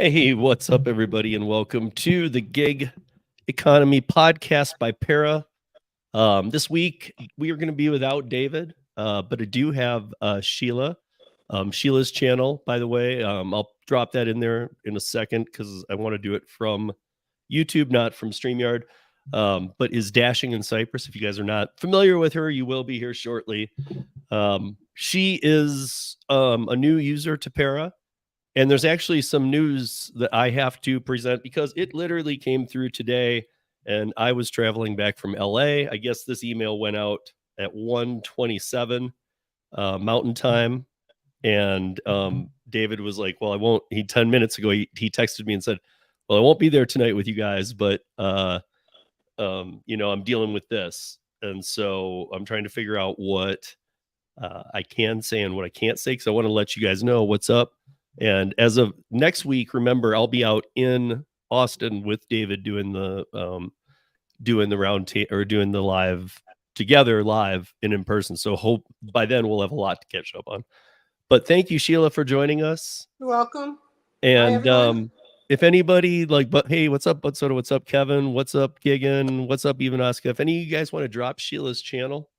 Hey, what's up, everybody, and welcome to the Gig Economy Podcast by Para. This week, we are going to be without David, but I do have Sheila. Sheila's channel, by the way, I'll drop that in there in a second because I want to do it from YouTube, not from StreamYard, but is Dashing in Cyprus. If you guys are not familiar with her, you will be here shortly. She is a new user to Para. And there's actually some news that I have to present because it literally came through today and I was traveling back from LA. I guess this email went out at 1:27 Mountain Time. And David was like, well, I won't. 10 minutes ago, he texted me and said, well, I won't be there tonight with you guys, but, I'm dealing with this. And so I'm trying to figure out what I can say and what I can't say because I want to let you guys know what's up. And as of next week, remember, I'll be out in Austin with David doing the doing the live together live and in person. So hope by then we'll have a lot to catch up on. But thank you, Sheila, for joining us. You're welcome. And if anybody hey, what's up? What's up, Kevin? What's up, Gigan? What's up, even Oscar? If any of you guys want to drop Sheila's channel,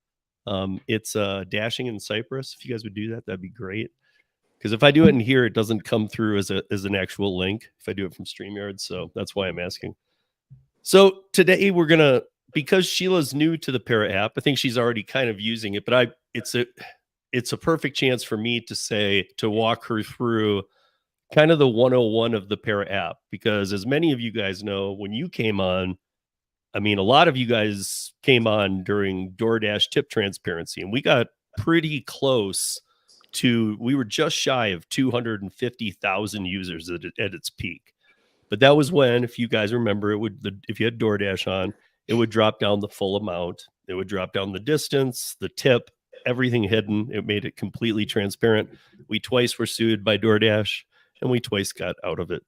it's Dashing in Cyprus. If you guys would do that, that'd be great. Because if I do it in here, it doesn't come through as an actual link if I do it from StreamYard. So that's why I'm asking. So today because Sheila's new to the Para app, I think she's already kind of using it, but it's a perfect chance for me to walk her through kind of the 101 of the Para app. Because as many of you guys know, when you came on, I mean, a lot of you guys came on during DoorDash tip transparency, and we got pretty close we were just shy of 250,000 users at its peak. But that was when, if you guys remember, if you had DoorDash on, it would drop down the full amount. It would drop down the distance, the tip, everything hidden. It made it completely transparent. We twice were sued by DoorDash, and we twice got out of it.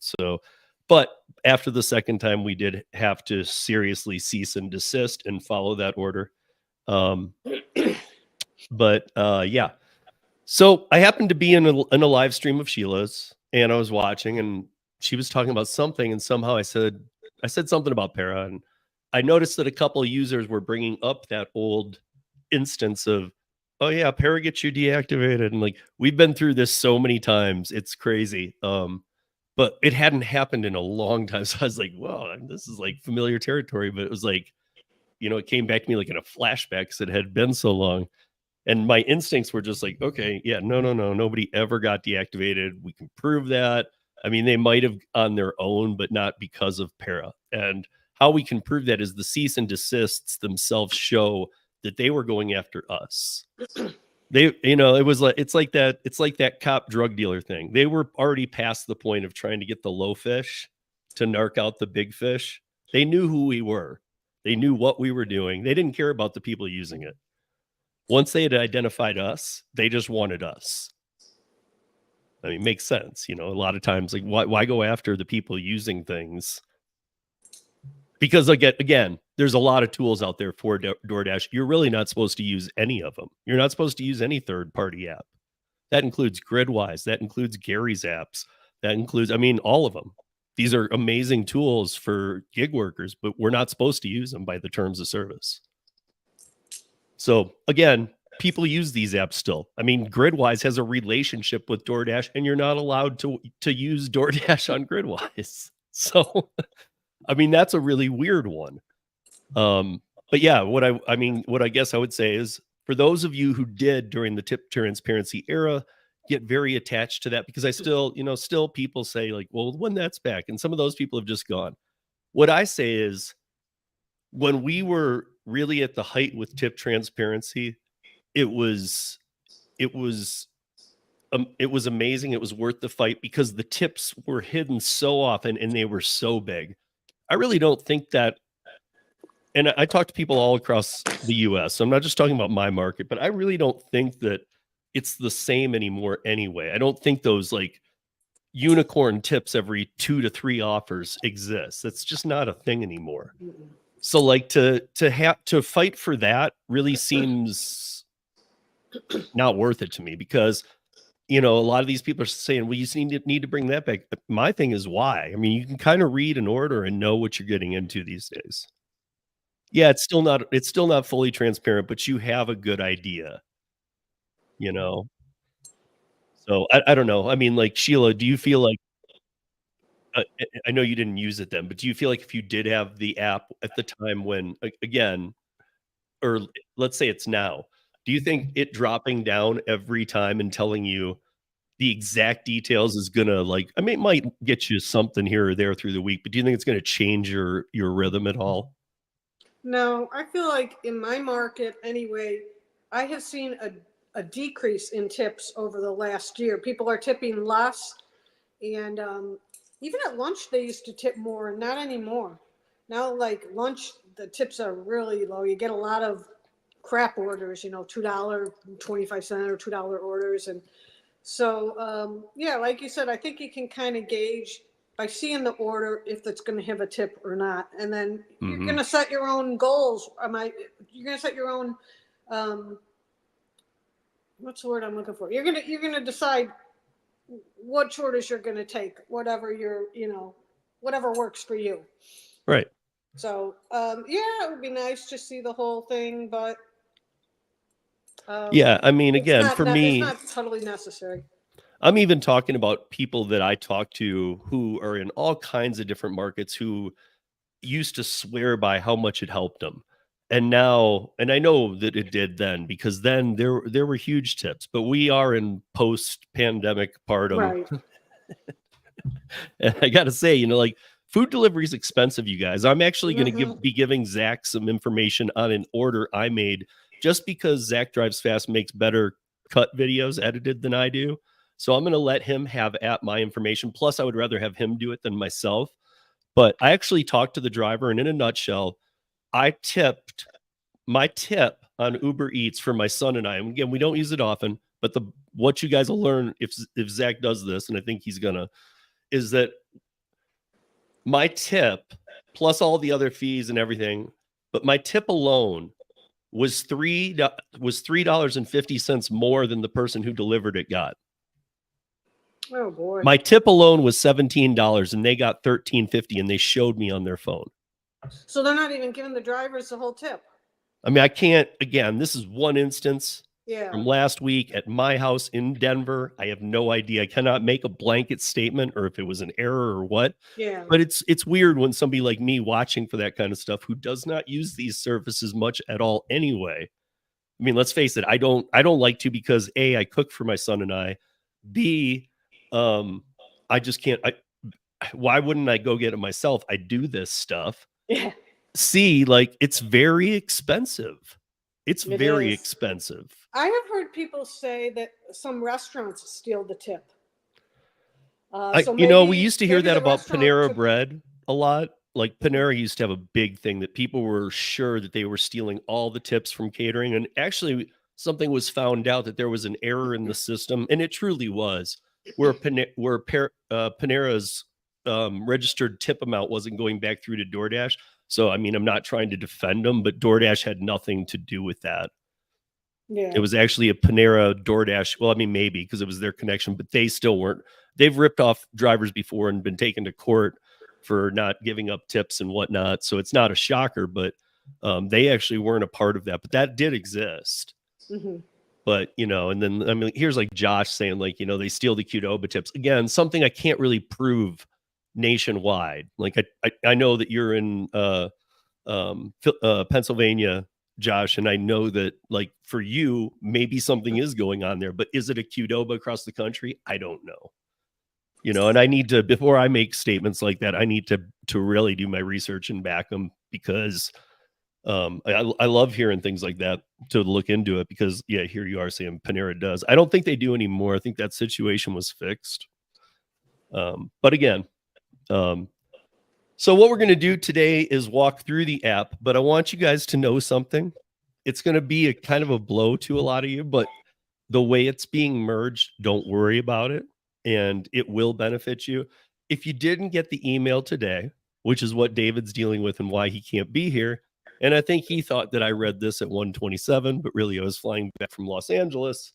But after the second time, we did have to seriously cease and desist and follow that order. Yeah. So I happened to be in a live stream of Sheila's, and I was watching, and she was talking about something, and somehow I said something about Para, and I noticed that a couple of users were bringing up that old instance of, oh yeah, Para gets you deactivated, and like we've been through this so many times, it's crazy. But it hadn't happened in a long time, so I was like, wow, this is like familiar territory. But it was like, it came back to me like in a flashback because it had been so long. And my instincts were just like, okay, yeah, no, nobody ever got deactivated. We can prove that. I mean, they might have on their own, but not because of Para. And how we can prove that is the cease and desists themselves show that they were going after us. It's like that cop drug dealer thing. They were already past the point of trying to get the low fish to narc out the big fish. They knew who we were. They knew what we were doing. They didn't care about the people using it. Once they had identified us, they just wanted us. I mean, it makes sense. A lot of times, like, why go after the people using things? Because again, there's a lot of tools out there for DoorDash. You're really not supposed to use any of them. You're not supposed to use any third-party app. That includes Gridwise. That includes Gary's apps. That includes, all of them. These are amazing tools for gig workers, but we're not supposed to use them by the terms of service. So again, people use these apps still. I mean, Gridwise has a relationship with DoorDash, and you're not allowed to use DoorDash on Gridwise. So, I mean, that's a really weird one. But yeah, what I guess I would say is, for those of you who did during the tip transparency era get very attached to that, because I still people say like, well, when that's back, and some of those people have just gone. What I say is, when we were really at the height with tip transparency, it was amazing. It was worth the fight because the tips were hidden so often and they were so big. I really don't think that, and I talk to people all across the US, so I'm not just talking about my market, but I really don't think that it's the same anymore anyway. I don't think those like unicorn tips every 2 to 3 offers exist. That's just not a thing anymore. So like to fight for that really seems not worth it to me, because you know, a lot of these people are saying, well, you just need to bring that back. But my thing is why? I mean, you can kind of read an order and know what you're getting into these days. Yeah, it's still not fully transparent, but you have a good idea, you know? So I don't know. I mean, like, Sheila, do you feel like I know you didn't use it then, but do you feel like if you did have the app at the time when again, or let's say it's now, do you think it dropping down every time and telling you the exact details is gonna, like, I mean, it might get you something here or there through the week, but do you think it's gonna change your rhythm at all? No, I feel like in my market anyway, I have seen a decrease in tips over the last year. People are tipping less, and even at lunch they used to tip more, not anymore. Now, like lunch, the tips are really low. You get a lot of crap orders, $2.25 or $2 orders, and so, yeah, like you said, I think you can kind of gauge by seeing the order if it's going to have a tip or not, and then you're going Mhm. to set your own goals. You're going to set your own, um, what's the word I'm looking for? You're gonna decide what orders you're going to take, whatever works for you. Right. So, yeah, it would be nice to see the whole thing, but Yeah, I mean, it's again, not, for it's me, not totally necessary. I'm even talking about people that I talk to who are in all kinds of different markets who used to swear by how much it helped them. And now, and I know that it did then because then there were huge tips, but we are in post-pandemic pardom. Right. And I gotta say, you know, like food delivery is expensive, you guys. I'm actually gonna Hmm. be giving Zach some information on an order I made just because Zach Drives Fast makes better cut videos edited than I do. So I'm gonna let him have at my information. Plus, I would rather have him do it than myself. But I actually talked to the driver, and in a nutshell, I tipped my tip on Uber Eats for my son and I. And again, we don't use it often, but the what you guys will learn if Zach does this, and I think he's gonna, is that my tip plus all the other fees and everything, but my tip alone was $3.50 more than the person who delivered it got. Oh boy. My tip alone was $17 and they got $13.50 and they showed me on their phone. So they're not even giving the drivers the whole tip. I mean, I can't, again, this is one instance Yeah. from last week at my house in Denver. I have no idea. I cannot make a blanket statement or if it was an error or what. Yeah. But it's weird when somebody like me watching for that kind of stuff who does not use these services much at all anyway. I mean, let's face it, I don't like to because A, I cook for my son and I. B, um, I just can't why wouldn't I go get it myself? I do this stuff. Yeah. C, like it's very expensive. It's It very is. expensive. I have heard people say that some restaurants steal the tip. So We maybe used to hear maybe that the about restaurant Panera took. Bread a lot. Like Panera used to have a big thing that people were sure that they were stealing all the tips from catering. And actually, something was found out that there was an error in the system, and it truly was, Panera's registered tip amount wasn't going back through to DoorDash. So, I mean, I'm not trying to defend them, but DoorDash had nothing to do with that. It Yeah. was actually a Panera DoorDash. Well, I mean, maybe because it was their connection, but they still weren't. They've ripped off drivers before and been taken to court for not giving up tips and whatnot. So it's not a shocker, but they actually weren't a part of that. But that did exist. Hmm. But and then I mean, here's like Josh saying like they steal the Qdoba tips again. Something I can't really prove nationwide. Like I know that you're in Pennsylvania, Josh, and I know that like for you, maybe something is going on there, but is it a Qdoba across the country? I don't know. And I need to, before I make statements like that, I need to really do my research and back them because I love hearing things like that to look into it because yeah, here you are saying Panera does. I don't think they do anymore. I think that situation was fixed. But again, so what we're going to do today is walk through the app, but I want you guys to know something. It's going to be a kind of a blow to a lot of you, but the way it's being merged, don't worry about it, and it will benefit you. If you didn't get the email today, which is what David's dealing with and why he can't be here, and I think he thought that I read this at 1:27, but really I was flying back from Los Angeles.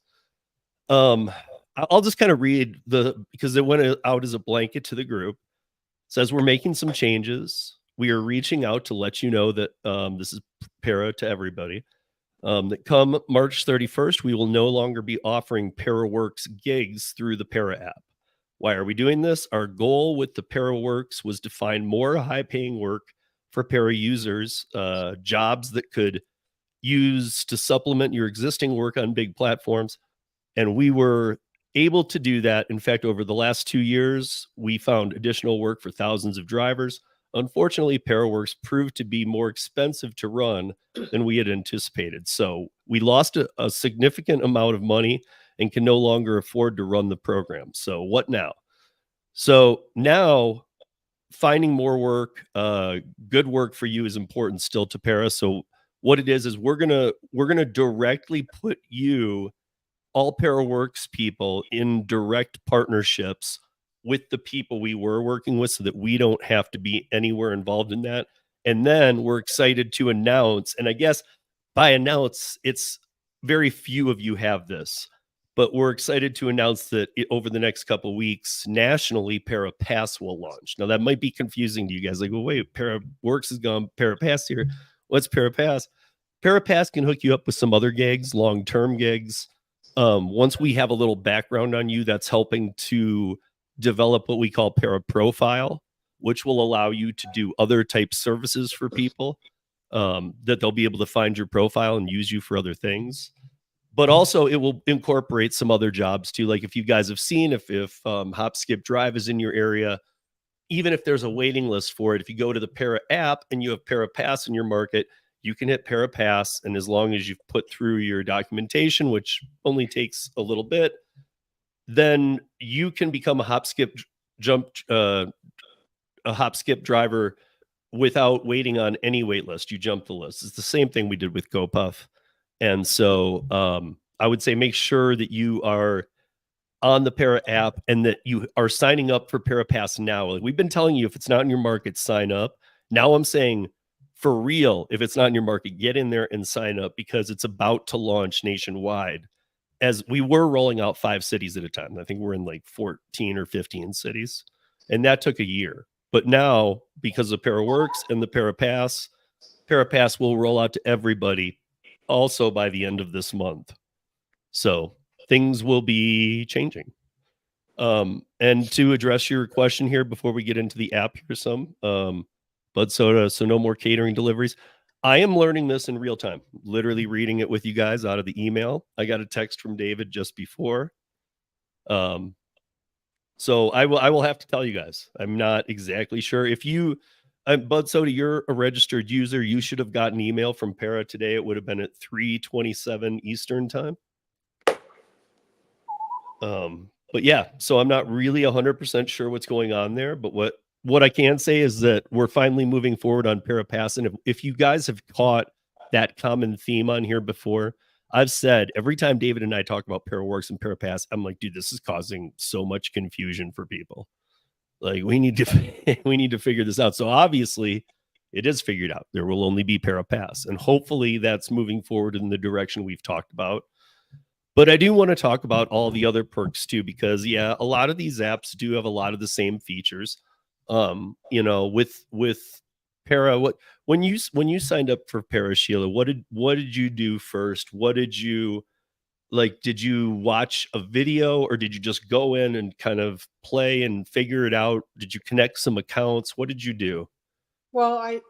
Um, I'll just kind of read because it went out as a blanket to the group. It says we're making some changes. We are reaching out to let you know that this is para to everybody. That come March 31st, we will no longer be offering ParaWorks gigs through the Para app. Why are we doing this? Our goal with the ParaWorks was to find more high-paying work for para users, jobs that could use to supplement your existing work on big platforms. And we were able to do that. In fact, over the last 2 years, we found additional work for thousands of drivers. Unfortunately, ParaWorks proved to be more expensive to run than we had anticipated. So we lost a significant amount of money and can no longer afford to run the program. So what now? So now finding more work, good work for you is important still to Para. So what it is we're gonna directly put you, all ParaWorks people, in direct partnerships with the people we were working with so that we don't have to be anywhere involved in that. And then we're excited to announce, and I guess by announce, it's very few of you have this, but we're excited to announce that over the next couple of weeks, nationally, Para Pass will launch. Now, that might be confusing to you guys. Like, well, wait, ParaWorks is gone, Para Pass here. What's Para Pass? Para Pass can hook you up with some other gigs, long-term gigs. Once we have a little background on you, that's helping to develop what we call Para Profile, which will allow you to do other type services for people, that they'll be able to find your profile and use you for other things. But also it will incorporate some other jobs too. Like if you guys have seen, if Hop Skip Drive is in your area, even if there's a waiting list for it, if you go to the Para app and you have Para Pass in your market, you can hit Para Pass. And as long as you've put through your documentation, which only takes a little bit, then you can become a Hop Skip driver without waiting on any wait list. You jump the list. It's the same thing we did with GoPuff. And so I would say make sure that you are on the Para app and that you are signing up for Para Pass now. Like we've been telling you, if it's not in your market, sign up. Now I'm saying for real, if it's not in your market, get in there and sign up, because it's about to launch nationwide. As we were rolling out 5 cities at a time. I think we're in like 14 or 15 cities. And that took a year. But now, because of ParaWorks and the Para Pass will roll out to everybody also by the end of this month. So things will be changing. And to address your question here before we get into the app, here's some Bud Soda, so no more catering deliveries. I am learning this in real time, literally reading it with you guys out of the email. I got a text from David just before. So I will have to tell you guys, I'm not exactly sure. If you, Bud Soda, you're a registered user, you should have gotten an email from Para today. It would have been at 3:27 Eastern time. But yeah, so I'm not really 100% sure what's going on there, but what I can say is that we're finally moving forward on Para Pass. And if you guys have caught that common theme on here before, I've said every time David and I talk about ParaWorks and Para Pass, I'm like, dude, this is causing so much confusion for people. Like we need to figure this out. So obviously it is figured out. There will only be Para Pass, and hopefully that's moving forward in the direction we've talked about. But I do want to talk about all the other perks too, because yeah, a lot of these apps do have a lot of the same features. You know, with Para, when you signed up for Para, Sheila, what did you do first? What did you like? Did you watch a video, or did you just go in and kind of play and figure it out? Did you connect some accounts? What did you do? Well,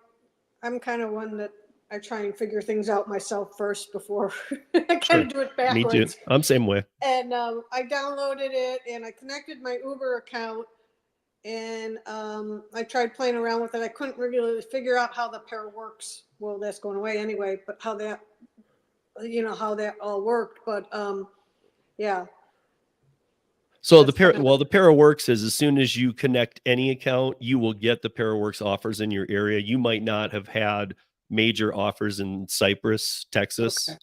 I'm kind of one that I try and figure things out myself first before I kind of do it backwards. Me too. I'm same way. And I downloaded it and I connected my Uber account, and I tried playing around with it. I couldn't really figure out how the ParaWorks, well, that's going away anyway, but how that, how that all worked. But yeah. So the ParaWorks is, as soon as you connect any account, you will get the ParaWorks offers in your area. You might not have had major offers in Cypress, Texas, okay,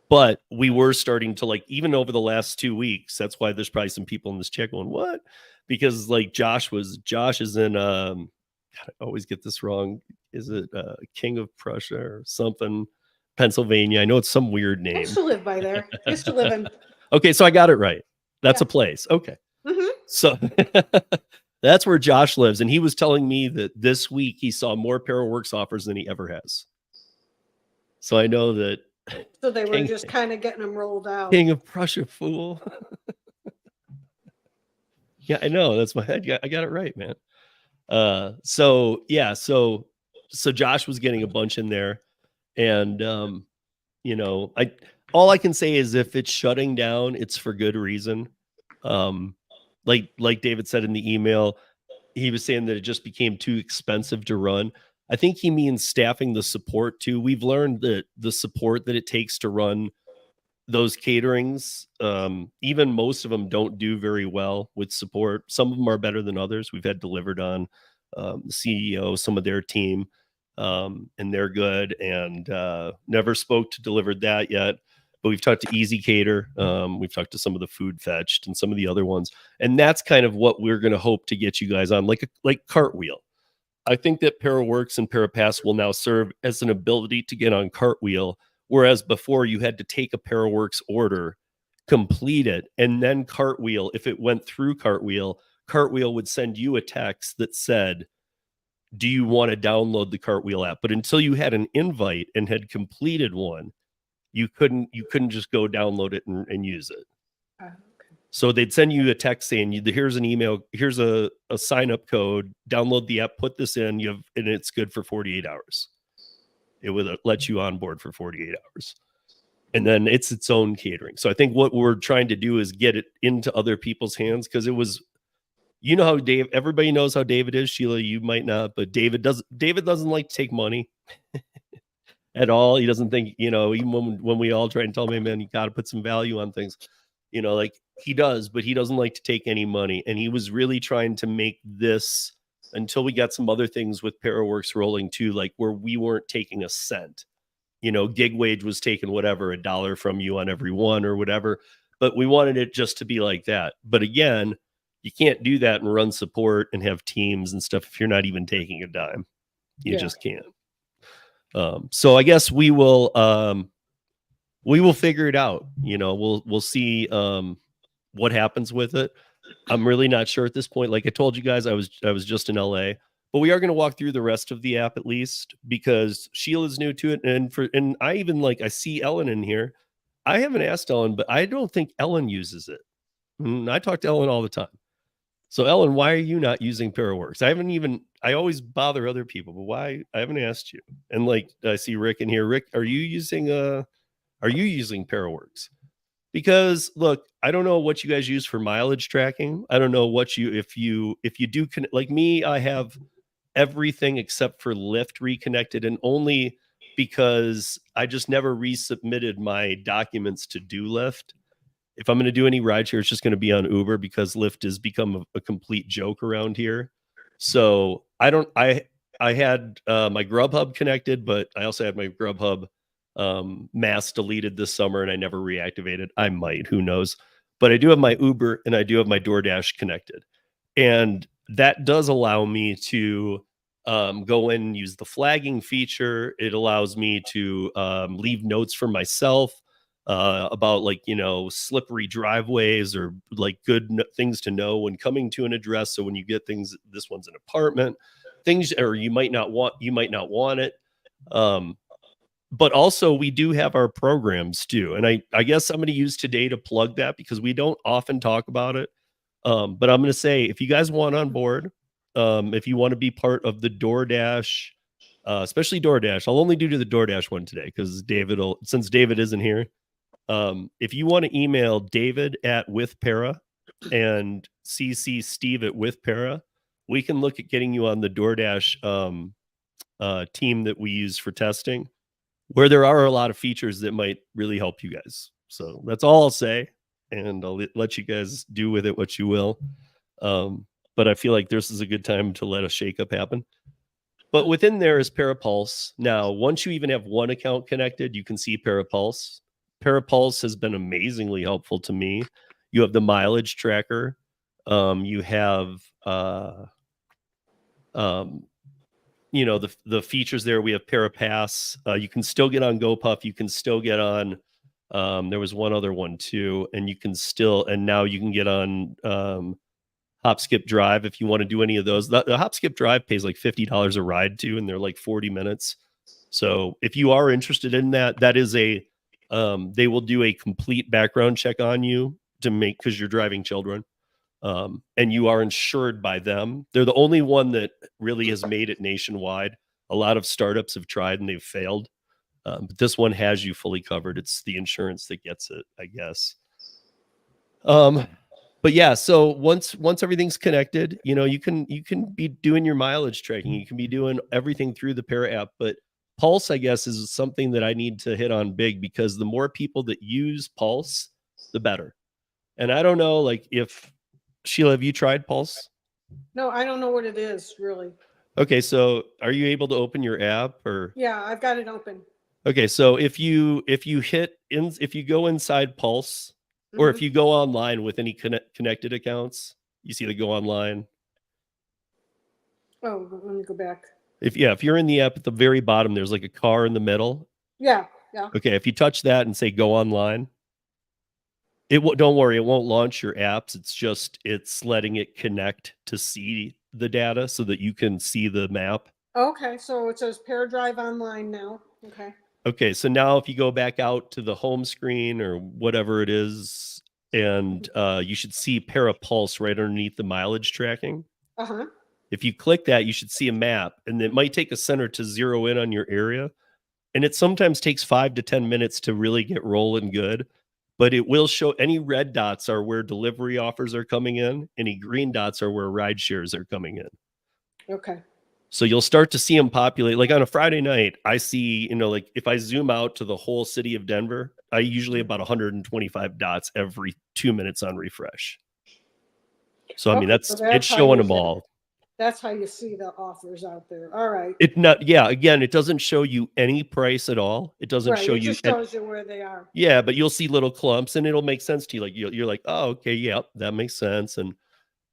but we were starting to, like, even over the last 2 weeks. That's why there's probably some people in this chat going, what? Because like Josh is in, I always get this wrong. Is it King of Prussia or something? Pennsylvania. I know it's some weird name. I used to live by there. I used to live in. Okay, so I got it right. That's Yeah. a place. Okay. Mhm. So that's where Josh lives. And he was telling me that this week he saw more ParaWorks offers than he ever has. So I know that So they were King, just kind of getting them rolled out. King of Prussia fool. Yeah, I know. That's my head. I got it right, man. So yeah, so Josh was getting a bunch in there. And you know, all I can say is if it's shutting down, it's for good reason. Like David said in the email, he was saying that it just became too expensive to run. I think he means staffing the support too. We've learned that the support that it takes to run those caterings, even most of them don't do very well with support. Some of them are better than others. We've had Delivered on, the CEO, some of their team, and they're good. And never spoke to Delivered that yet, but we've talked to Easy Cater. We've talked to some of the Food Fetched and some of the other ones, and that's kind of what we're going to hope to get you guys on, like Cartwheel. I think that ParaWorks and ParaPass will now serve as an ability to get on Cartwheel, whereas before you had to take a ParaWorks order, complete it, and then Cartwheel. If it went through Cartwheel, Cartwheel would send you a text that said, "Do you want to download the Cartwheel app?" But until you had an invite and had completed one, you couldn't just go download it and use it. Okay. So they'd send you a text saying, "Here's an email, here's a sign up code, download the app, put this in, and it's good for 48 hours." It would let you on board for 48 hours. And then it's its own catering. So I think what we're trying to do is get it into other people's hands, because it was, you know how everybody knows how David is, Sheila, you might not, but David doesn't like to take money at all. He doesn't think, even when we all try and tell him, man, you got to put some value on things. Like he does, but he doesn't like to take any money. And he was really trying to make this, until we got some other things with ParaWorks rolling too, like where we weren't taking a cent. Gig Wage was taking whatever, $1 from you on every one or whatever, but we wanted it just to be like that. But again, you can't do that and run support and have teams and stuff if you're not even taking a dime. You just can't. So I guess we will figure it out. We'll see what happens with it. I'm really not sure at this point. Like I told you guys, I was just in LA, but we are going to walk through the rest of the app at least, because Sheila's new to it. And I even I see Ellen in here. I haven't asked Ellen, but I don't think Ellen uses it. I talk to Ellen all the time. So Ellen, why are you not using ParaWorks? I always bother other people, but why? I haven't asked you. And I see Rick in here. Rick, are you using ParaWorks? Because look, I don't know what you guys use for mileage tracking. I don't know what if you do like me, I have everything except for Lyft reconnected, and only because I just never resubmitted my documents to do Lyft. If I'm going to do any rideshare, it's just going to be on Uber, because Lyft has become a complete joke around here. So I had my Grubhub connected, but I also had my Grubhub mass deleted this summer, and I never reactivated. I might, who knows? But I do have my Uber and I do have my DoorDash connected, and that does allow me to go in and use the flagging feature. It allows me to leave notes for myself about slippery driveways, or good things to know when coming to an address. So when you get things, this one's an apartment, things, or you might not want it. But also we do have our programs too. And I guess I'm going to use today to plug that, because we don't often talk about it. But I'm going to say, if you guys want on board, if you want to be part of the DoorDash, especially DoorDash, I'll only do to the DoorDash one today, because since David isn't here. If you want to email David at WithPara and CC Steve at WithPara, we can look at getting you on the DoorDash team that we use for testing, where there are a lot of features that might really help you guys. So that's all I'll say, and I'll let you guys do with it what you will. But I feel like this is a good time to let a shakeup happen. But within there is Parapulse. Now, once you even have one account connected, you can see Parapulse. Parapulse has been amazingly helpful to me. You have the mileage tracker. You have the features there. We have ParaPass. You can still get on GoPuff. You can still get on There was one other one too, and now you can get on Hop Skip Drive if you want to do any of those. The Hop Skip Drive pays like $50 a ride too, and they're like 40 minutes. So if you are interested in that, that is they will do a complete background check on you because you're driving children. And you are insured by them. They're the only one that really has made it nationwide. A lot of startups have tried and they've failed. But this one has you fully covered. It's the insurance that gets it, I guess. But yeah, so once everything's connected, you can be doing your mileage tracking. You can be doing everything through the Para app. But Pulse, I guess, is something that I need to hit on big, because the more people that use Pulse, the better. And I don't know, like, if Sheila, have you tried Pulse? No, I don't know what it is really. Okay, so are you able to open your app or? Yeah, I've got it open. Okay, so if you go inside Pulse, or if you go online with any connected accounts, you see the go online. Oh, let me go back. If you're in the app at the very bottom, there's like a car in the middle. Yeah. Okay, if you touch that and say go online, don't worry, it won't launch your apps. It's letting it connect to see the data so that you can see the map. Okay, so it says ParaDrive online now. Okay, so now if you go back out to the home screen or whatever it is, and you should see ParaPulse right underneath the mileage tracking. If you click that, you should see a map, and it might take a center to zero in on your area. And it sometimes takes 5 to 10 minutes to really get rolling good. But it will show any red dots are where delivery offers are coming in. Any green dots are where ride shares are coming in. Okay. So you'll start to see them populate. Like on a Friday night, I see, like if I zoom out to the whole city of Denver, I usually about 125 dots every 2 minutes on refresh. So, I mean, it's showing them all. That's how you see the offers out there. All right. Again, it doesn't show you any price at all. It doesn't show you. It just shows you where they are. Yeah, but you'll see little clumps, and it'll make sense to you. Like you're like, oh, okay, yeah, that makes sense.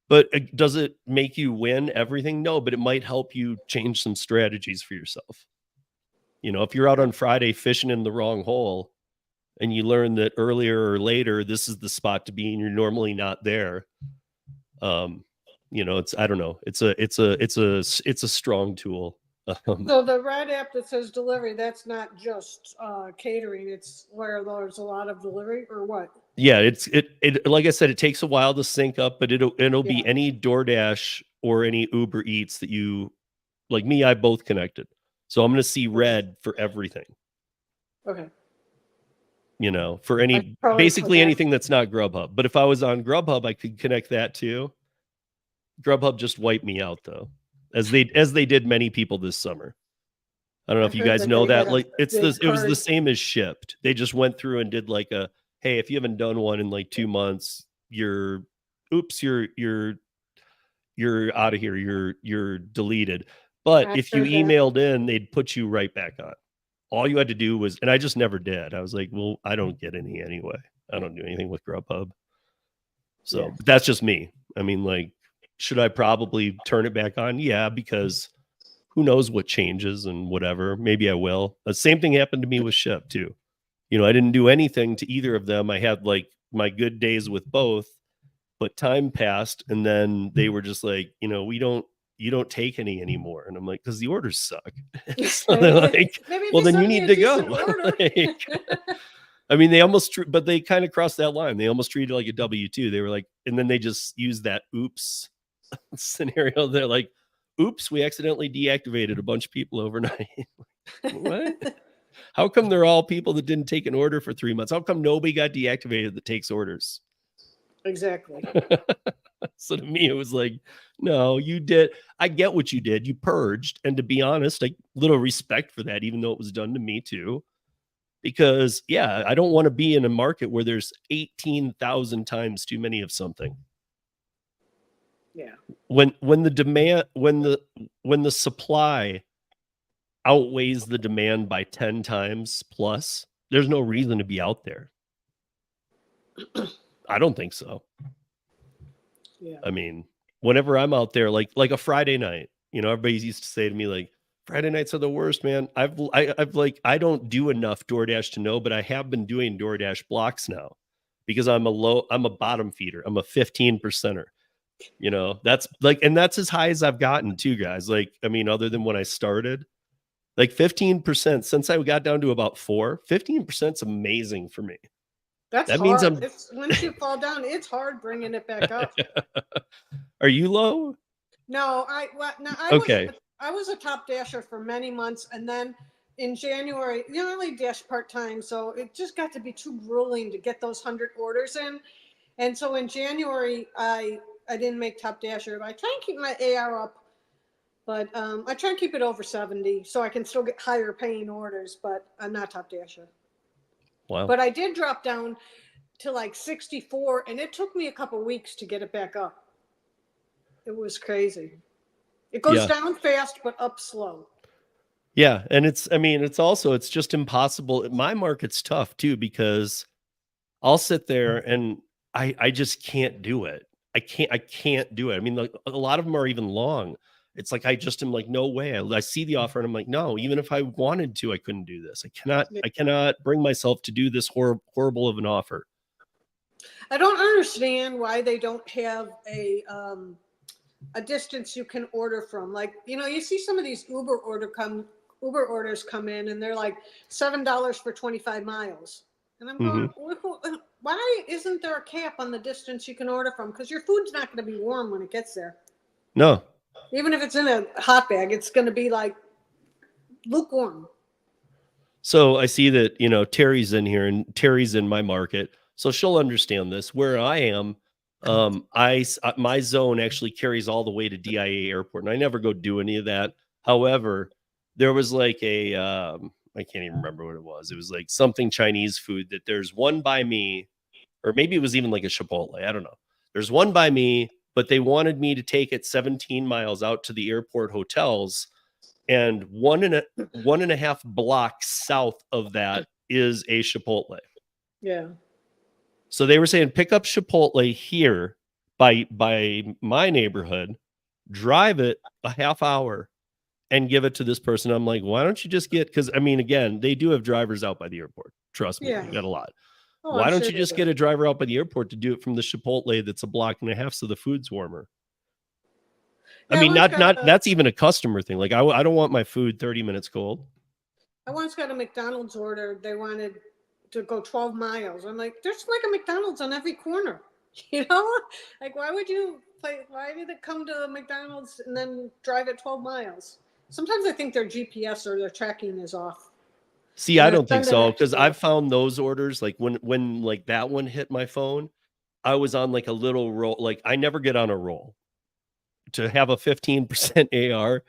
But does it make you win everything? No, but it might help you change some strategies for yourself. If you're out on Friday fishing in the wrong hole, and you learn that earlier or later this is the spot to be, and you're normally not there. I don't know. It's a strong tool. So the red app that says delivery, that's not just catering. It's where there's a lot of delivery, or what? Yeah, it like I said, it takes a while to sync up, but it'll be any DoorDash or any Uber Eats that you, like me, I both connected. So I'm going to see red for everything. Okay. For basically anything that's not Grubhub. But if I was on Grubhub, I could connect that too. Grubhub just wiped me out though, as they did many people this summer. I don't know if you guys know that. Like it was the same as Shipt. They just went through and did like hey, if you haven't done one in like 2 months, you're out of here. You're deleted. But if you emailed in, they'd put you right back on. All you had to do was, and I just never did. I was like, well, I don't get any anyway. I don't do anything with Grubhub. So that's just me. I mean, like, should I probably turn it back on? Yeah, because who knows what changes and whatever. Maybe I will. The same thing happened to me with Shipt too. I didn't do anything to either of them. I had like my good days with both, but time passed, and then they were just like, you don't take any anymore. And I'm like, because the orders suck. So they're like, well, then you need to go. I mean, but they kind of crossed that line. They almost treated it like a W-2. They were like, and then they just used that oops scenario. They're like, oops, we accidentally deactivated a bunch of people overnight. What? How come they're all people that didn't take an order for 3 months? How come nobody got deactivated that takes orders? Exactly. So to me, it was like, no, you did. I get what you did. You purged. And to be honest, little respect for that, even though it was done to me too. Because I don't want to be in a market where there's 18,000 times too many of something. Yeah. When the supply outweighs the demand by 10 times plus, there's no reason to be out there. I don't think so. Yeah. I mean, whenever I'm out there, like a Friday night, everybody used to say to me, like, Friday nights are the worst, man. I've like I don't do enough DoorDash to know, but I have been doing DoorDash blocks now because I'm a bottom feeder. I'm a 15 percenter. You know, that's like, and that's as high as I've gotten too, guys. Like, I mean, other than when I started, like 15% since I got down to about 15% is amazing for me. That's That means hard. It's once you fall down, it's hard bringing it back up. Are you low? No, Okay. I was a top dasher for many months, and then in January, you know, I only dash part time, so it just got to be too grueling to get those 100 orders in. And so in January, I didn't make top dasher. I try and keep my AR up, but I try and keep it over 70 so I can still get higher paying orders. But I'm not top dasher. Wow. But I did drop down to like 64, and it took me a couple weeks to get it back up. It was crazy. It goes down fast, but up slow. Yeah. And it's just impossible. My market's tough too, because I'll sit there and I just can't do it. I can't do it. I mean, like a lot of them are even long. It's like, I just am like, no way. I see the offer and I'm like, no, even if I wanted to, I couldn't do this. I cannot bring myself to do this horrible of an offer. I don't understand why they don't have a distance you can order from. Like, you know, you see some of these Uber orders come in and they're like $7 for 25 miles. And I'm going, why isn't there a cap on the distance you can order from? Because your food's not going to be warm when it gets there. No. Even if it's in a hot bag, it's going to be like lukewarm. So I see that, you know, Terry's in here and Terry's in my market. So she'll understand this. Where I am, my zone actually carries all the way to DIA Airport, and I never go do any of that. However, there was like a I can't even remember what it was. It was like something Chinese food that there's one by me, or maybe it was even like a Chipotle. I don't know. There's one by me, but they wanted me to take it 17 miles out to the airport hotels, and one and a half blocks south of that is a Chipotle. Yeah. So they were saying, pick up Chipotle here by my neighborhood, drive it a half hour, and give it to this person. I'm like, why don't you just get, because I mean, again, they do have drivers out by the airport. Trust me, you got a lot. Why don't you just get a driver out by the airport to do it from the Chipotle that's a block and a half so the food's warmer? I mean, that's even a customer thing. Like, I don't want my food 30 minutes cold. I once got a McDonald's order. They wanted to go 12 miles. I'm like, there's like a McDonald's on every corner. You know, like, why did it come to the McDonald's and then drive it 12 miles? Sometimes I think their GPS or their tracking is off. See, I don't think so, because I've found those orders, like when like that one hit my phone, I was on like a little roll. Like, I never get on a roll. To have a 15% AR,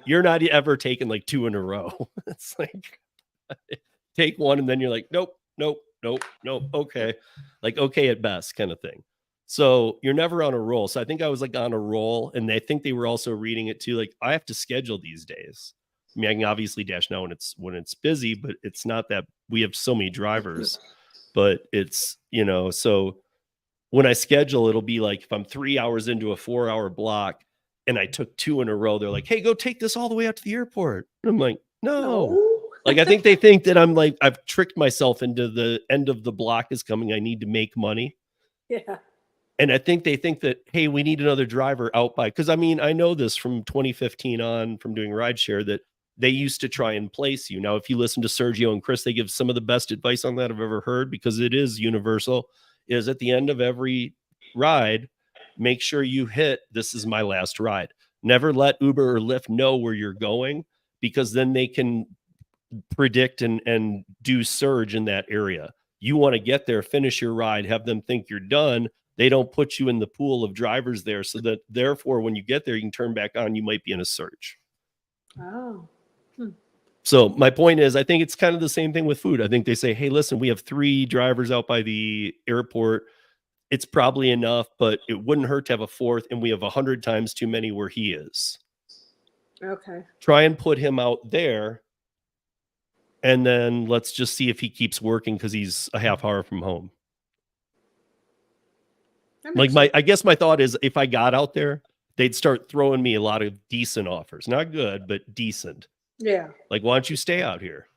you're not ever taking like two in a row. It's like take one and then you're like, nope. Okay. Like, okay at best kind of thing. So you're never on a roll. So I think I was like on a roll, and I think they were also reading it too. Like, I have to schedule these days. I mean, I can obviously dash now when it's busy, but it's not that we have so many drivers, but it's, you know, so when I schedule, it'll be like if I'm 3 hours into a 4-hour block and I took two in a row, they're like, hey, go take this all the way out to the airport. And I'm like, no. Like, I think they think that I'm like, I've tricked myself into the end of the block is coming. I need to make money. Yeah. And I think they think that, hey, we need another driver out by, because I mean, I know this from 2015 on from doing rideshare that they used to try and place you. Now, if you listen to Sergio and Chris, they give some of the best advice on that I've ever heard, because it is universal, is at the end of every ride, make sure you hit, this is my last ride. Never let Uber or Lyft know where you're going, because then they can predict and do surge in that area. You want to get there, finish your ride, have them think you're done. They don't put you in the pool of drivers there, so that therefore when you get there, you can turn back on. You might be in a surge. Oh. So my point is, I think it's kind of the same thing with food. I think they say, hey, listen, we have 3 drivers out by the airport. It's probably enough, but it wouldn't hurt to have a 4th, and we have 100 times too many where he is. Okay. Try and put him out there, and then let's just see if he keeps working, because he's a half hour from home. Like, I guess my thought is, if I got out there, they'd start throwing me a lot of decent offers. Not good, but decent. Yeah. Like, why don't you stay out here?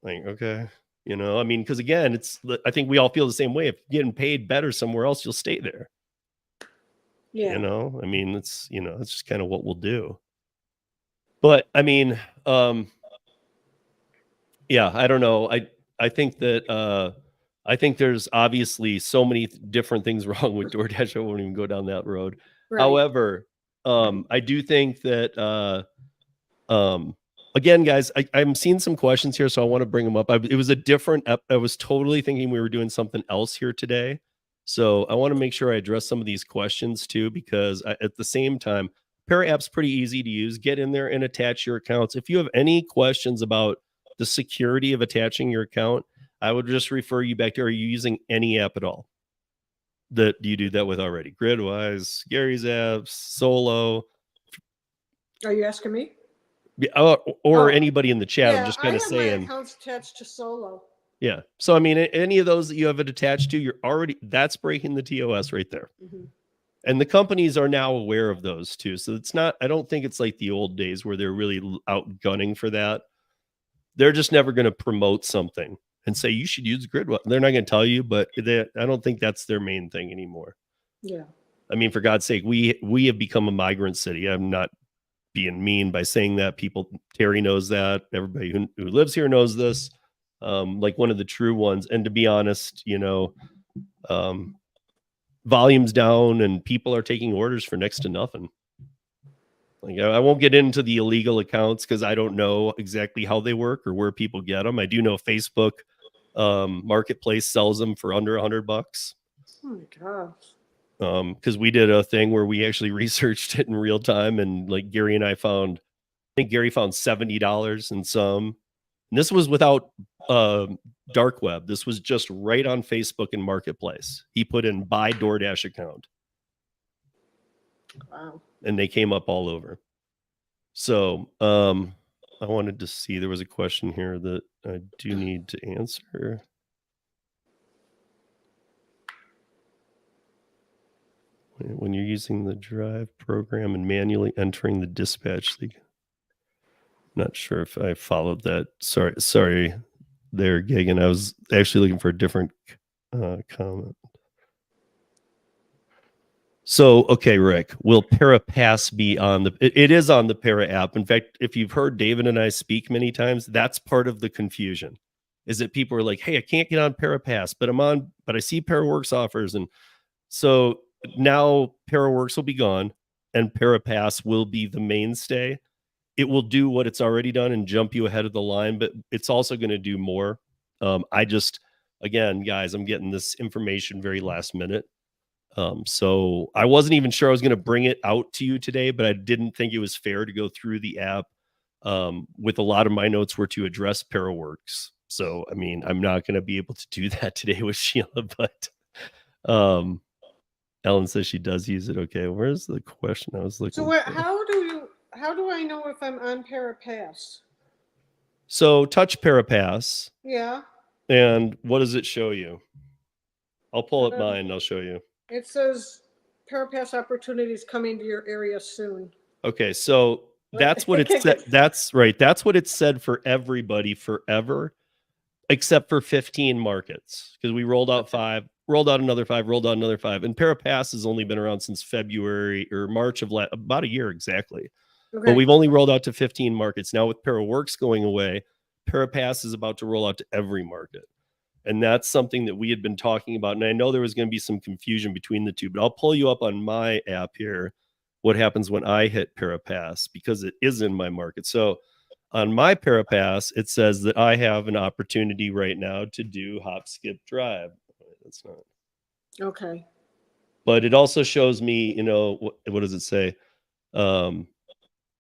Like, okay. You know, I mean, because again, I think we all feel the same way. If you're getting paid better somewhere else, you'll stay there. Yeah. You know, I mean, it's just kind of what we'll do. But I mean, yeah, I don't know. I think that I think there's obviously so many different things wrong with DoorDash. I won't even go down that road. Right. However, I do think that again, guys, I'm seeing some questions here, so I want to bring them up. It was a different I was totally thinking we were doing something else here today. So I want to make sure I address some of these questions too, because at the same time, Para App's pretty easy to use. Get in there and attach your accounts. If you have any questions about the security of attaching your account, I would just refer you back to, are you using any app at all that you do that with already? Gridwise, Gary's apps, Solo. Are you asking me? Or anybody in the chat. Yeah, I'm just kind of saying. I have my accounts attached to Solo. Yeah. So, I mean, any of those that you have it attached to, that's breaking the TOS right there. Mm-hmm. And the companies are now aware of those too. So I don't think it's like the old days where they're really out gunning for that. They're just never going to promote something and say you should use Gridwise. They're not going to tell you, but I don't think that's their main thing anymore. Yeah. I mean, for God's sake, we have become a migrant city. I'm not being mean by saying that. Terry knows that. Everybody who lives here knows this. Like one of the true ones. And to be honest, volume's down and people are taking orders for next to nothing. Like, I won't get into the illegal accounts because I don't know exactly how they work or where people get them. I do know Facebook Marketplace sells them for under $100. Oh my gosh. Because we did a thing where we actually researched it in real time, and like Gary and I think Gary found $70 in some. And this was without dark web. This was just right on Facebook and Marketplace. He put in buy DoorDash account. Wow. And they came up all over. So I wanted to see, there was a question here that I do need to answer. When you're using the Drive program and manually entering the dispatch, not sure if I followed that. Sorry there, Gagan. I was actually looking for a different comment. So, okay, Rick, will ParaPass be on it is on the Para app. In fact, if you've heard David and I speak many times, that's part of the confusion, is that people are like, hey, I can't get on ParaPass, but I see ParaWorks offers. And so now ParaWorks will be gone and ParaPass will be the mainstay. It will do what it's already done and jump you ahead of the line, but it's also going to do more. Again, guys, I'm getting this information very last minute. So I wasn't even sure I was going to bring it out to you today, but I didn't think it was fair to go through the app. With a lot of my notes were to address ParaWorks. So, I mean, I'm not going to be able to do that today with Sheila, but Ellen says she does use it. Okay, where's the question I was looking for? How do I know if I'm on ParaPass? So touch ParaPass. Yeah. And what does it show you? I'll pull up mine and I'll show you. It says ParaPass opportunities coming to your area soon. Okay, so that's what it said. That's right. That's what it said for everybody forever, except for 15 markets, because we rolled out 5, rolled out another 5, rolled out another 5, and ParaPass has only been around since February or March of about a year exactly. Okay. But we've only rolled out to 15 markets. Now with ParaWorks going away, ParaPass is about to roll out to every market. And that's something that we had been talking about. And I know there was going to be some confusion between the two, but I'll pull you up on my app here what happens when I hit ParaPass, because it is in my market. So on my ParaPass, it says that I have an opportunity right now to do hop, skip, drive. That's not. Okay. But it also shows me, what does it say?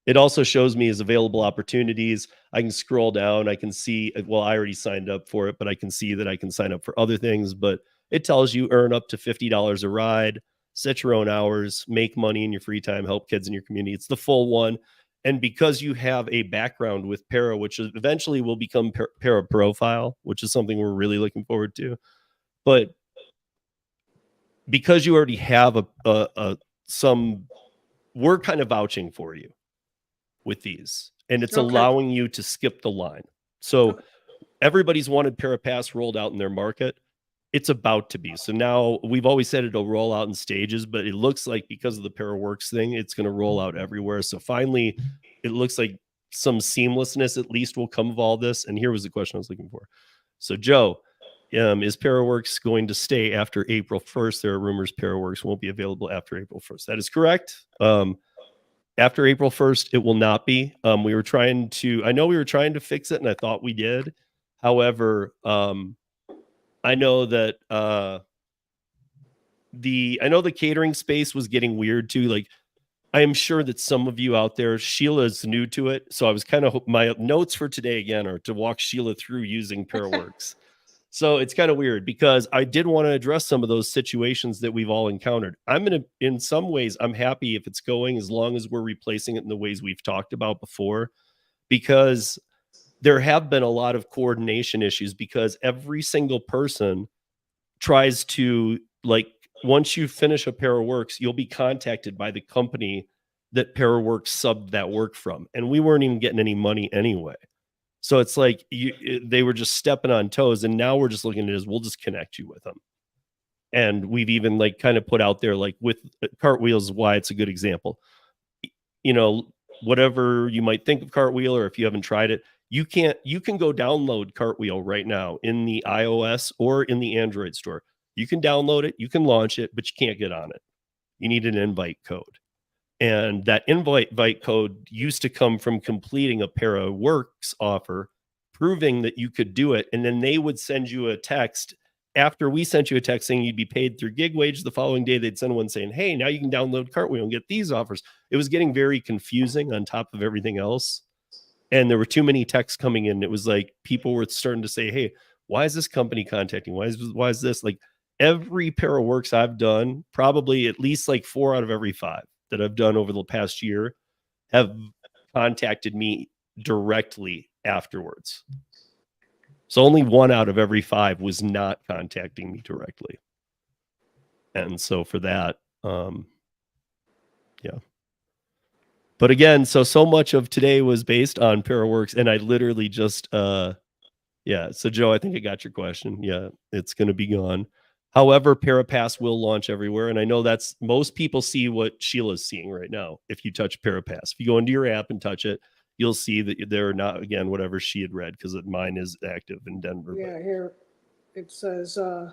It also shows me as available opportunities. I can scroll down. I can see, well, I already signed up for it, but I can see that I can sign up for other things. But it tells you earn up to $50 a ride, set your own hours, make money in your free time, help kids in your community. It's the full one. And because you have a background with Para, which eventually will become Para Profile, which is something we're really looking forward to. But because you already have a we're kind of vouching for you with these, and it's Okay. allowing you to skip the line. So everybody's wanted Parapass rolled out in their market. It's about to be. So now we've always said it'll roll out in stages, but it looks like because of the ParaWorks thing, it's going to roll out everywhere. So finally, it looks like some seamlessness at least will come of all this. And here was the question I was looking for. So Joe, is ParaWorks going to stay after April 1st? There are rumors ParaWorks won't be available after April 1st. That is correct. After April 1st, it will not be. I know we were trying to fix it, and I thought we did. However, I know that the catering space was getting weird too. Like, I am sure that some of you out there, Sheila's new to it. So I was my notes for today again are to walk Sheila through using ParaWorks. So it's kind of weird because I did want to address some of those situations that we've all encountered. In some ways, I'm happy if it's going as long as we're replacing it in the ways we've talked about before, because there have been a lot of coordination issues because every single person tries to, like, once you finish a ParaWorks, you'll be contacted by the company that ParaWorks subbed that work from. And we weren't even getting any money anyway. So it's like they were just stepping on toes. And now we're just looking at it as we'll just connect you with them. And we've even like kind of put out there, like with Cartwheels, why it's a good example. You know, whatever you might think of Cartwheel, or if you haven't tried it, you can go download Cartwheel right now in the iOS or in the Android store. You can download it, you can launch it, but you can't get on it. You need an invite code. And that invite code used to come from completing a ParaWorks offer, proving that you could do it. And then they would send you a text after we sent you a text saying you'd be paid through gig wage. The following day, they'd send one saying, hey, now you can download Cartwheel and get these offers. It was getting very confusing on top of everything else. And there were too many texts coming in. It was like people were starting to say, hey, why is this company contacting? Why is this? Like, every ParaWorks I've done, probably at least like 4 out of every 5 that I've done over the past year have contacted me directly afterwards. So only 1 out of every 5 was not contacting me directly. And so for that, yeah. But again, so much of today was based on ParaWorks, and I literally just, yeah. So Joe, I think I got your question. Yeah, it's going to be gone. However, Parapass will launch everywhere. And I know that's most people see what Sheila's seeing right now. If you touch Parapass, if you go into your app and touch it, you'll see that they're not, again, whatever she had read, because mine is active in Denver. Yeah, here it says, let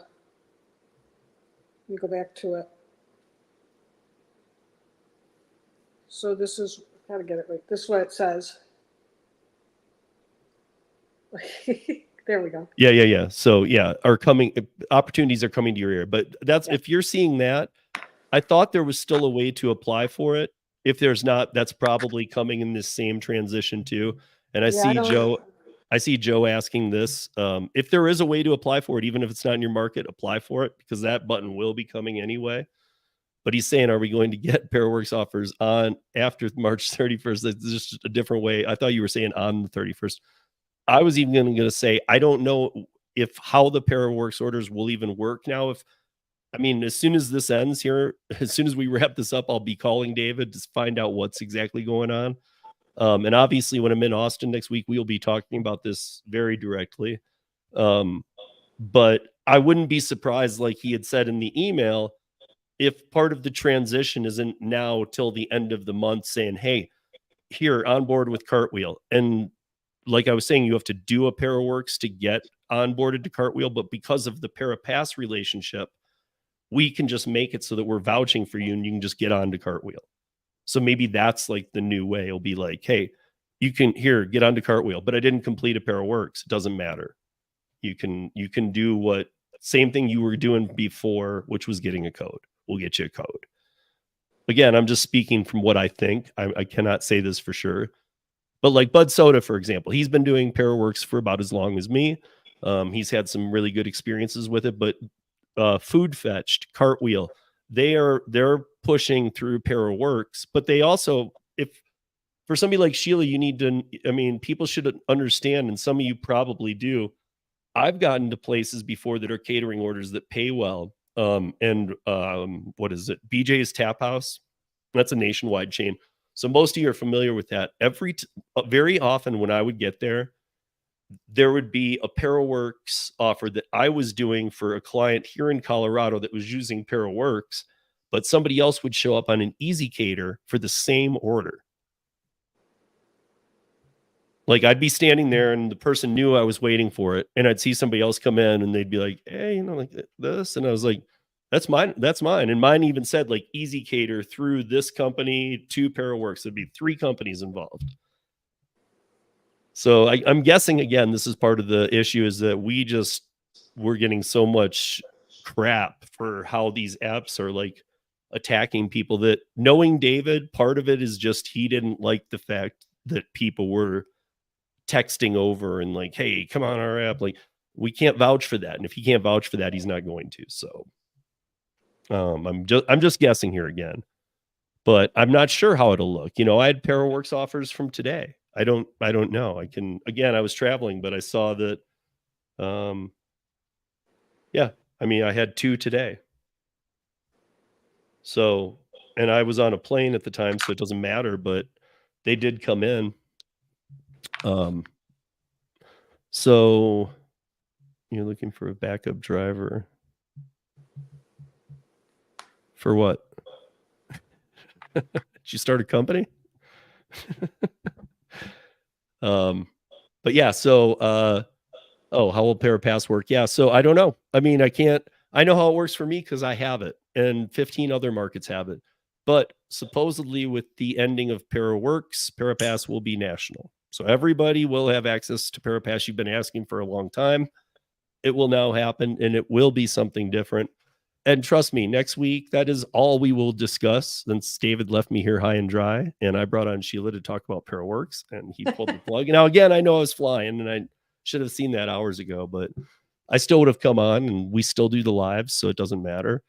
me go back to it. So this is, how to get it right. This is what it says. There we go. Yeah. So yeah, opportunities are coming to your ear. But that's, if you're seeing that, I thought there was still a way to apply for it. If there's not, that's probably coming in this same transition too. And I see Joe asking this. If there is a way to apply for it, even if it's not in your market, apply for it, because that button will be coming anyway. But he's saying, are we going to get ParaWorks offers on after March 31st? That's just a different way. I thought you were saying on the 31st. I was even going to say, I don't know how the ParaWorks orders will even work now. As soon as this ends here, as soon as we wrap this up, I'll be calling David to find out what's exactly going on. And obviously when I'm in Austin next week, we'll be talking about this very directly. But I wouldn't be surprised, like he had said in the email, if part of the transition isn't now till the end of the month saying, hey, here, on board with Cartwheel. And like I was saying, you have to do a ParaWorks to get onboarded to Cartwheel, but because of the Parapass relationship, we can just make it so that we're vouching for you and you can just get on to Cartwheel. So maybe that's like the new way. It'll be like, hey, you can get onto Cartwheel, but I didn't complete a ParaWorks. It doesn't matter. You can do what same thing you were doing before, which was getting a code. We'll get you a code. Again, I'm just speaking from what I think. I cannot say this for sure. But like Bud Soda, for example, he's been doing ParaWorks for about as long as me. He's had some really good experiences with it. But Food Fetched, Cartwheel, they're pushing through ParaWorks. But they also, if for somebody like Sheila, you need to, people should understand, and some of you probably do. I've gotten to places before that are catering orders that pay well, What is it? BJ's Tap House. That's a nationwide chain. So most of you are familiar with that. Very often when I would get there would be a ParaWorks offer that I was doing for a client here in Colorado that was using ParaWorks, but somebody else would show up on an ezCater for the same order. Like I'd be standing there and the person knew I was waiting for it, and I'd see somebody else come in and they'd be like, hey, like this. And I was like, that's mine. That's mine. And mine even said like ezCater through this company to ParaWorks. There'd be 3 companies involved. So I'm guessing, again, this is part of the issue, is that we're getting so much crap for how these apps are like attacking people, that knowing David, part of it is just he didn't like the fact that people were texting over and like, hey, come on our app. Like, we can't vouch for that. And if he can't vouch for that, he's not going to. So I'm just guessing here again, but I'm not sure how it'll look. I had ParaWorks offers from today. I don't know. I was traveling, but I saw that. I had 2 today. So, and I was on a plane at the time, so it doesn't matter, but they did come in. So you're looking for a backup driver for what? Did you start a company? But yeah, so how will ParaPass work? Yeah, so I don't know. I know how it works for me because I have it, and 15 other markets have it. But supposedly with the ending of ParaWorks, ParaPass will be national. So everybody will have access to ParaPass. You've been asking for a long time. It will now happen, and it will be something different. And trust me, next week, that is all we will discuss, since David left me here high and dry, and I brought on Sheila to talk about ParaWorks, and he pulled the plug. Now, again, I know I was flying, and I should have seen that hours ago, but I still would have come on, and we still do the lives, so it doesn't matter.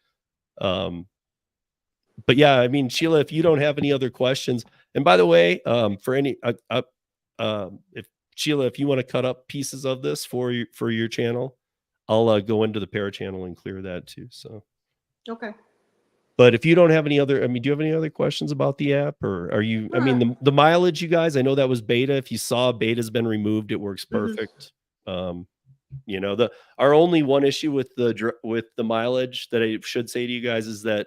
But yeah, Sheila, if you don't have any other questions, and by the way, for any, if Sheila, if you want to cut up pieces of this for your channel, I'll go into the Para channel and clear that too. So, okay. But if you don't have any other, do you have any other questions about the app, or are you? The mileage, you guys, I know that was beta. If you saw beta's been removed, it works perfect. Mm-hmm. Our only one issue with the mileage that I should say to you guys is that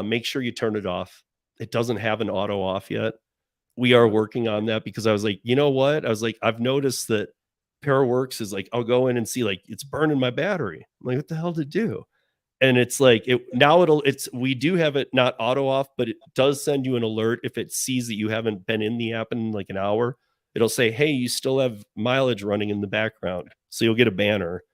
make sure you turn it off. It doesn't have an auto off yet. We are working on that, because I was like, you know what? I was like, I've noticed that ParaWorks is like, I'll go in and see like it's burning my battery. I'm like, what the hell to do? And it's like we do have it not auto off, but it does send you an alert if it sees that you haven't been in the app in like an hour. It'll say, hey, you still have mileage running in the background. So you'll get a banner.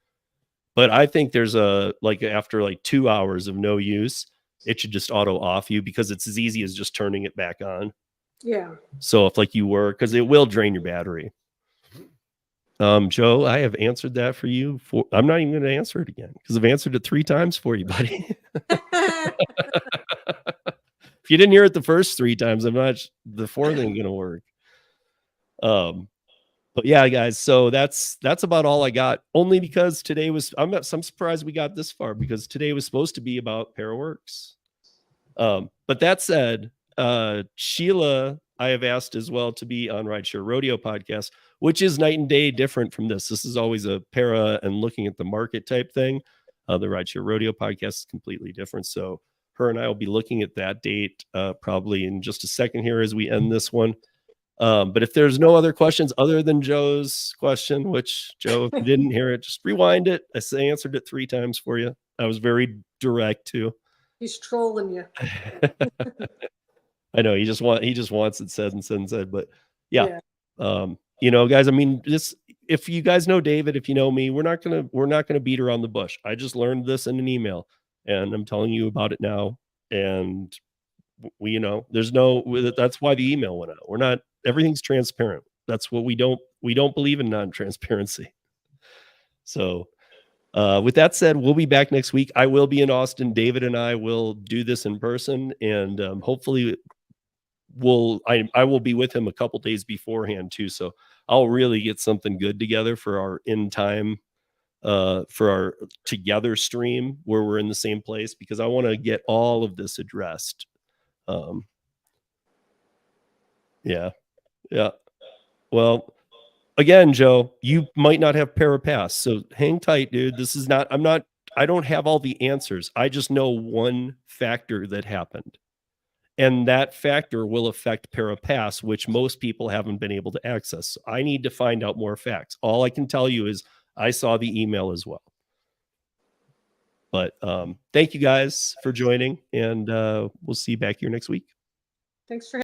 But I think there's after like 2 hours of no use, it should just auto off you, because it's as easy as just turning it back on. Yeah. So if because it will drain your battery. Joe, I have answered that for you. I'm not even going to answer it again, because I've answered it 3 times for you, buddy. If you didn't hear it the first 3 times, I'm not the 4th ain't going to work. But yeah, guys, so that's about all I got, only because today was, I'm surprised we got this far, because today was supposed to be about ParaWorks. But that said, Sheila, I have asked as well to be on Rideshare Rodeo podcast, which is night and day different from this. This is always a para and looking at the market type thing. The Rideshare Rodeo podcast is completely different. So her and I will be looking at that date probably in just a second here as we end this one. But if there's no other questions other than Joe's question, which, Joe, if you didn't hear it, just rewind it. I answered it 3 times for you. I was very direct too. He's trolling you. I know he just wants it said and said and said, but yeah. Guys, if you guys know David, if you know me, we're not gonna beat around the bush. I just learned this in an email, and I'm telling you about it now. And that's why the email went out. Everything's transparent. That's what we don't believe in non-transparency. So with that said, we'll be back next week. I will be in Austin. David and I will do this in person, and hopefully I will be with him a couple days beforehand too. So I'll really get something good together for our in time for our together stream where we're in the same place, because I want to get all of this addressed. Yeah. Well, again, Joe, you might not have Parapass, so hang tight, dude. This is not, I don't have all the answers. I just know one factor that happened. And that factor will affect Parapass, which most people haven't been able to access. So I need to find out more facts. All I can tell you is I saw the email as well. But thank you guys for joining, and we'll see you back here next week. Thanks for